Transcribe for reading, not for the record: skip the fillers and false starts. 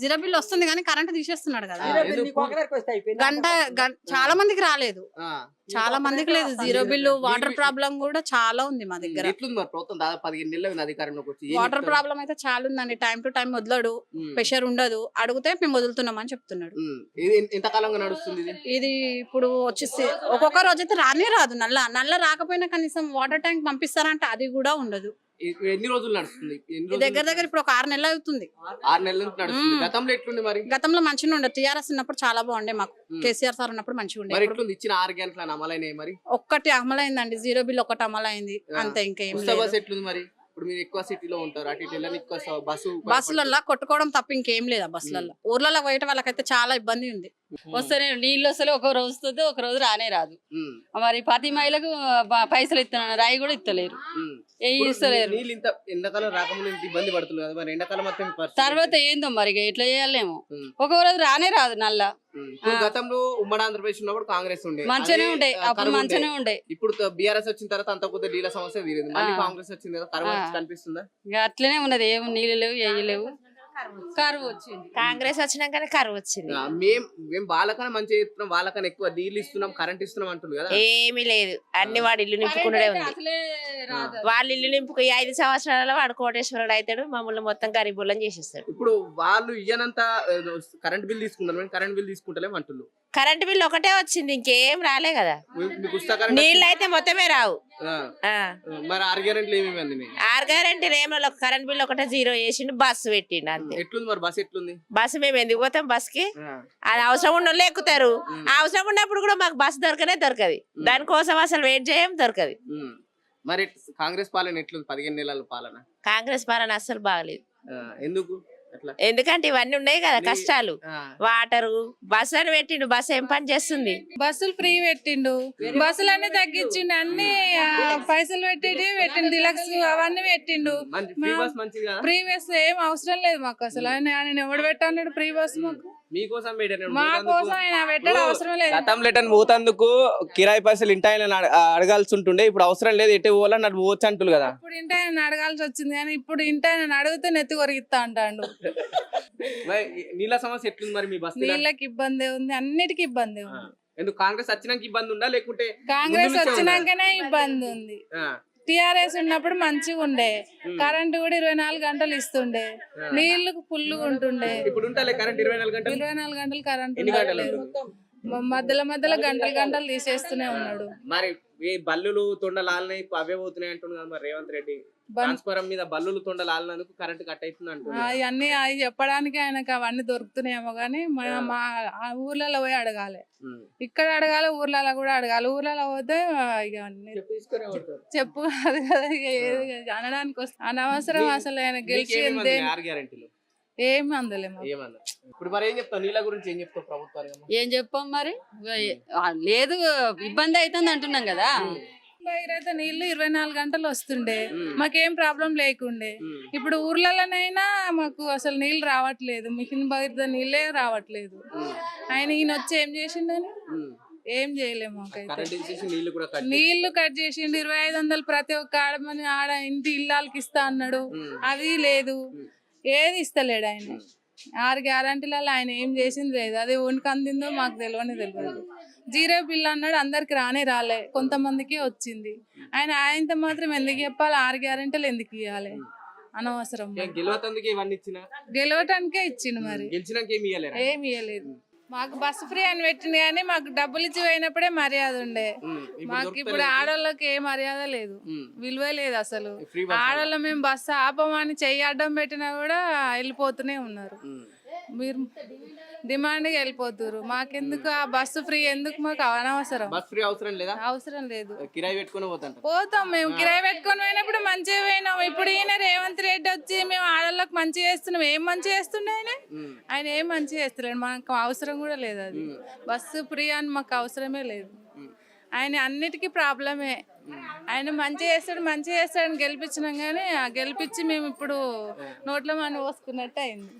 Zero bill వస్తుంది కానీ current తీసేస్తున్నాడు కదా. గంట చాలా ఆ. మందికి రాలేదు, ఆ. చాలా మందికి లేదు జీరో బిల్లు. వాటర్ ప్రాబ్లం కూడా చాలా ఉంది మా దగ్గర. ఎట్లుంది మరి ప్రభుత్వం దాదాపు 15 నెలలు ఉంది అధికారంలోకి వచ్చి ఏం వాటర్ చెప్తారు? ప్రాబ్లం అయితే చాలా ఉందండి. టైం టు టైం వదలడు, ఉమ్. ప్రెషర్ ఉండదు. అడిగితే మేము వదులుతున్నామని చెప్తున్నాడు. ఇది ఎంతకాలంగా నడుస్తుంది ఇది? ఇది ఇప్పుడు వచ్చేసి ఒక్కొక్క రోజు అయితే రానే రాదు. నల్ల రాకపోయినా కనీసం వాటర్ ట్యాంక్ పంపిస్తారంటే అది కూడా ఉండదు. ఎన్ని రోజులు నడుస్తుంది? ఈ దగ్గర దగ్గర ఇప్పుడు ఒక 6 నెలలు అవుతుంది. 6 నెలల నుంచి నడుస్తుంది. గతంలో ఎట్లుంది మరి? గతంలో మంచిగా ఉండే, టీఆర్ఎస్ ఉన్నప్పుడు చాలా బాగుండే మాకు. కేసీఆర్ సార్ ఉన్నప్పుడు మంచిగా మరి ఉండే. ఎట్లుంది? ఇచ్చిన 6 గంటల అమలైనాయి మరి? ఒక్కటి అమలైందండి, జీరో బిల్ ఒకటి అమలైంది అంతే, ఇంకేం ఉచిత లేదు. బస్ ఎట్లుంది మరి? ఇప్పుడు మీరు ఎక్కువ సిటీలో ఉంటారు, అటు ఇటు వెళ్ళని ఎక్కువ బస్సులల్లో కొట్టుకోవడం తప్ప ఇంకేం లేదా బస్సులలో. ఊర్లలో పోయేట వాళ్ళకైతే చాలా ఇబ్బంది ఉంది. వస్తేనే నీళ్ళు వస్తలే, ఒక రోజు వస్తుంది, ఒక రోజు రానే రాదు. మరి ప్రతి మహిళకు పైసలు ఇస్తున్నారు, రాయి కూడా ఇస్తలేరు, ఏం ఇస్తలేరు. నీళ్ళు ఇంత ఎండాకాలం రాకముందు ఇంత ఇబ్బంది పడుతుంది కదా, మరి ఎండాకాలం మొత్తం తర్వాత ఏందో మరి ఎట్లా చేయాలేమో. ఒక రోజు రానే రాదు నల్ల. గతంలో ఉమ్మడి ఆంధ్రప్రదేశ్ ఉన్నప్పుడు కాంగ్రెస్ ఉండే, మంచిగానే ఉండే, అప్పుడు మంచిగానే ఉండే. ఇప్పుడు బీఆర్ఎస్ వచ్చిన తర్వాత అంత కొద్దిగా నీళ్ళ సమస్య తీరింది. మళ్ళీ కాంగ్రెస్ వచ్చింది కదా, తర్వాత కనిపిస్తుందా? ఇక అట్లనే ఉన్నది, ఏం నీళ్ళు లేవు, ఏవి లేవు. కరువు వచ్చింది, కాంగ్రెస్ వచ్చినాకనే కరువు వచ్చింది. మేము వాళ్ళకన్నా మంచిగా ఇస్తున్నాం, వాళ్ళకన్నా ఎక్కువ నీళ్ళు ఇస్తున్నాం, కరెంట్ ఇస్తున్నాం అంటుంది కదా. ఏమీ లేదు, అన్ని వాడు ఇల్లు నింపుకునే ఉంది. అసలే రాదు. వాళ్ళు ఇల్లు నింపుకు 5 సంవత్సరాలలో వాడు కోటేశ్వరుడు అవుతాడు, మమ్మల్ని మొత్తం గరీబులను చేసేస్తాడు. ఇప్పుడు వాళ్ళు ఇయ్యనంత కరెంట్ బిల్ తీసుకుంటారు, మేము కరెంట్ బిల్ తీసుకుంటలేం అంటున్నారు. కరెంట్ బిల్ ఒకటే వచ్చింది, ఇంకేం రాలే కదా. మీకు ఉచిత కరెంట్ నీళ్ళు అయితే మొత్తమే రావు. మరి 6 గ్యారెంట్లు ఏమేమి అంది? 6 గ్యారెంటీ రేమలో కరెంట్ బిల్ ఒకటే 0 చేసిండు, బస్సు పెట్టిండు అంతే. ఎట్లుంది మరి బస్ ఎట్లుంది? బస్సు మేము ఎందుకు పోతాం బస్కి? అది అవసరం ఉన్న వాళ్ళు ఎక్కుతారు, అవసరం ఉన్నప్పుడు కూడా మాకు బస్సు దొరకదు. దానికోసం అసలు వెయిట్ చేయం, దొరకదు. మరి కాంగ్రెస్ పాలన ఎట్లుంది? 15 నెలల పాలన కాంగ్రెస్ పాలన అస్సలు బాగలేదు. ఎందుకు అట్లా? ఎందుకంటే ఇవన్నీ ఉన్నాయి కదా కష్టాలు. వాటరు బస్సు అని పెట్టిండు, బస్సు ఏం పని చేస్తుంది? బస్సులు ఫ్రీ పెట్టిండు, బస్సులన్నీ తగ్గించిండు, అన్ని పైసలు పెట్టిండు, డిలక్స్ అవన్నీ పెట్టిండు. ఫ్రీ బస్ మంచిది కదా? ఫ్రీ బస్ ఏం అవసరం లేదు మాకు అసలు. ఆయన ఎవడు పెట్టాడు ఫ్రీ బస్? మాకు మీకోసం మా కోసం ఆయన పెట్టడం అవసరం లేదు. గతంలో ఎటని పోతందుకు కిరాయి పైసలు ఇంటి ఆయన అడగాల్సి ఉంటుండే, ఇప్పుడు అవసరం లేదు, ఎటు పోవాలని అటు పోవచ్చు అంటున్నారు కదా. ఇప్పుడు ఇంటి ఆయన అడగాల్సి వచ్చింది, కానీ ఇప్పుడు ఇంటి ఆయన అడిగితే నెత్తి కొరిగిస్తా అంటాడు. నీళ్ళ సమస్య ఎట్లుంది మరి మీ బస్? నీళ్ళకి ఇబ్బంది ఉంది, అన్నిటికీ ఇబ్బంది ఉంది. ఎందుకు కాంగ్రెస్ వచ్చినాక ఇబ్బంది ఉందా లేకుంటే కాంగ్రెస్ వచ్చినాకనే ఇబ్బంది ఉంది. టిఆర్ఎస్ ఉన్నప్పుడు మంచిగా ఉండే, కరెంట్ కూడా 24 గంటలు ఇస్తుండే, నీళ్లు ఫుల్గా ఉంటుండే. ఇప్పుడు ఉంటే కరెంట్ 24 గంటలు 24 గంటలు కరెంట్ ఎన్ని గంటలు లేదు. మధ్యలో గంటలు తీసేస్తూనే ఉన్నాడు. మరి ఈ బల్లులు తొండలాలనాయి అవే పోతున్నాయి అంటున్నారు కదా మరి రేవంత్ రెడ్డి. ట్రాన్స్ఫారం మీద బల్లులు తొండలాలనందుకు కరెంట్ కట్ అవుతుంది అంటున్నారు. అవన్నీ అవి చెప్పడానికి ఆయనకు అవన్నీ దొరుకుతున్నాయేమో గానీ మా ఊర్లలో పోయి అడగాలి, ఇక్కడ అడగాలి, ఊర్లలో కూడా అడగాలి. ఊర్లలో పోతే ఇక చెప్పు కాదు కదా, ఇక అనడానికి వస్తుంది. అనవసరం అసలు ఆయన గెలిచి ఏమి అందలేము. ఇప్పుడు మరి ఏం చెప్తావు నీళ్ళ గురించి? ఏం చెప్తావు ప్రభుత్వానికి? ఏం చెప్పాం మరి, లేదు ఇబ్బంది అవుతుంది అంటున్నాం కదా. అయితే నీళ్లు 24 గంటలు వస్తుండే, మాకేం ప్రాబ్లం లేకుండే. ఇప్పుడు ఊర్లలోనైనా మాకు అసలు నీళ్ళు రావట్లేదు, మిషన్ భగీరథ నీళ్ళే రావట్లేదు. ఈయన వచ్చి ఏం చేసిండని ఏం చేయలేము. నీళ్లు కట్ చేసిండు, 2500 ప్రతి ఒక్క ఆడ ఇంటి ఇళ్ళకి ఇస్తా అన్నాడు, అది లేదు, ఏది ఇస్తలేడు ఆయన. 6 గ్యారంటీలలో ఆయన ఏం చేసింది లేదు, అది ఓనికి అందిందో మాకు తెలియదు. జీరో బిల్ అన్నాడు, అందరికి రాలే, కొంతమందికి వచ్చింది. ఆయనతో మాత్రం ఎందుకు చెప్పాలి? 6 గ్యారంటీలు ఎందుకు ఇవ్వాలి? అనవసరం. గెలవటానికే ఇచ్చిండు, మరి ఏమి ఇవ్వలేదు. మాకు బస్సు ఫ్రీ అని పెట్టింది, కానీ మాకు డబ్బులు ఇచ్చి పోయినప్పుడే మర్యాద ఉండే. మాకు ఇప్పుడు ఆడోళ్ళకి ఏ మర్యాద లేదు, విలువ లేదు అసలు. ఆడోళ్ళ మేము బస్సు ఆపమని చెయ్యి అడ్డం పెట్టినా కూడా వెళ్ళిపోతూనే ఉన్నారు. మీరు డిమాండ్ గా వెళ్ళిపోతారు. మాకెందుకు ఆ బస్సు ఫ్రీ? ఎందుకు? మాకు అనవసరం. అవసరం లేదు. పోతాం మేము, కిరాయి పెట్టుకొని పోయినప్పుడు మంచిగా పోయినాం. ఇప్పుడు ఈయన రేవంత్ రెడ్డి వచ్చి మేము ఆడళ్ళకి మంచి చేస్తున్నాం. ఏం మంచి చేస్తుండే ఆయన ఏం మంచి చేస్తలేడు. మనకు అవసరం కూడా లేదు అది. బస్సు ఫ్రీ అని మాకు అవసరమే లేదు. ఆయన అన్నిటికీ ప్రాబ్లమే. ఆయన మంచి చేస్తాడని గెలిపించినాం, కానీ గెలిపించి మేము ఇప్పుడు నోట్లో మనం పోసుకున్నట్టు అయింది.